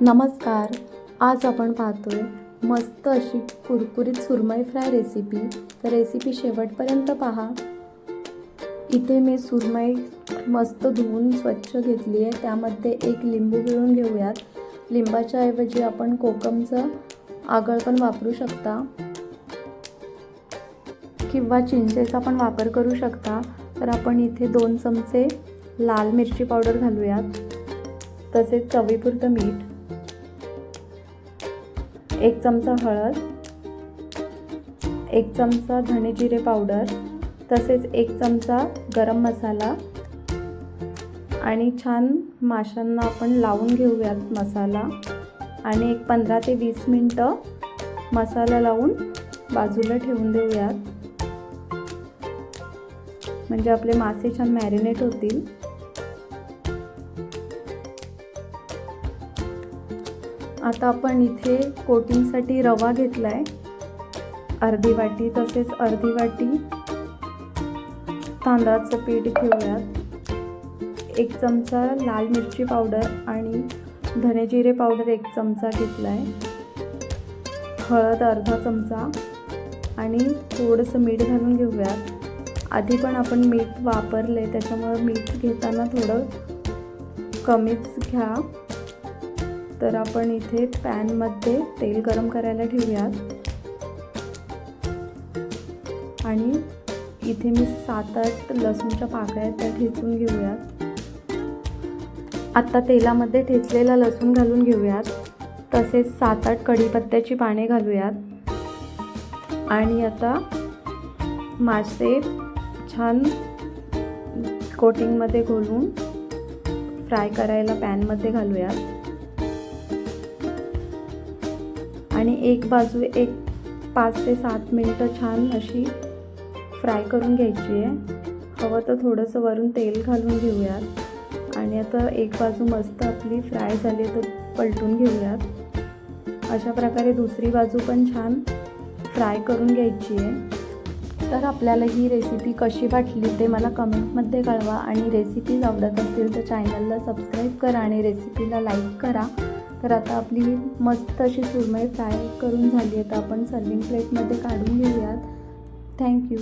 नमस्कार. आज आपण पाहतोय मस्त अशी कुरकुरीत सुरमई फ्राय रेसिपी. तर रेसिपी शेवटपर्यंत पहा. इथे मी सुरमई मस्त धुवून स्वच्छ घेतली आहे. त्यामध्ये एक लिंबू पिळून घेऊयात. लिंबाच्या ऐवजी आपण कोकमचं आगळ पण वापरू शकता किंवा चिंचेचा पण वापर करू शकता. तर आपण इथे 2 चमचे लाल मिरची पावडर घालूयात, तसेच चवीपुरतं मीठ, 1 चमचा हळद, 1 चमचा धने जिरे पावडर, तसेच 1 चमचा गरम मसाला आणि छान माशांना आपण लावून घेऊयात मसाला आणि एक 15 ते 20 मिनटं मसाला लावून बाजूला ठेवून देऊयात, म्हणजे आपले मासे छान मॅरिनेट होतील. आता आपण इथे कोटिंगसाठी रवा घेतला आहे अर्धी वाटी, तसेच अर्धी वाटी तांदळाचं पीठ घेऊयात, 1 चमचा लाल मिरची पावडर आणि धने जिरे पावडर 1 चमचा घेतला आहे, हळद अर्धा चमचा आणि थोडंसं मीठ घालून घेऊयात. आधी पण आपण मीठ वापरले, त्याच्यामुळे मीठ घेताना थोडं कमीच घ्या. तर आपण इथे पॅनमध्ये तेल गरम करायला ठेवूयात आणि इथे मी 7-8 लसूणच्या पाकळ्या त्या ठेचून घेऊयात. आता तेलामध्ये ठेचलेला लसूण घालून घेऊयात, तसेच 7-8 कढीपत्त्याची पाने घालूयात आणि आता मासे छान कोटिंगमध्ये घोलून फ्राय करायला पॅनमध्ये घालूयात आणि एक बाजू 5 ते 7 मिनटं छान अशी फ्राय करून घ्यायची आहे. हवं तर थोडंसं वरून तेल घालून घेऊयात आणि आता एक बाजू मस्त आपली फ्राय झाली तर पलटून घेऊयात. अशा प्रकारे दुसरी बाजू पण छान फ्राय करून घ्यायची आहे. तर आपल्याला ही रेसिपी कशी वाटली ते मला कमेंटमध्ये कळवा आणि रेसिपीज आवडत असतील तर चॅनलला सबस्क्राईब करा आणि रेसिपीला लाईक करा. तर आता आपली मस्त अशी सुरमई फ्राय करून झाली आहे, तर आपण सर्विंग प्लेटमध्ये काढून घेऊयात. थँक्यू.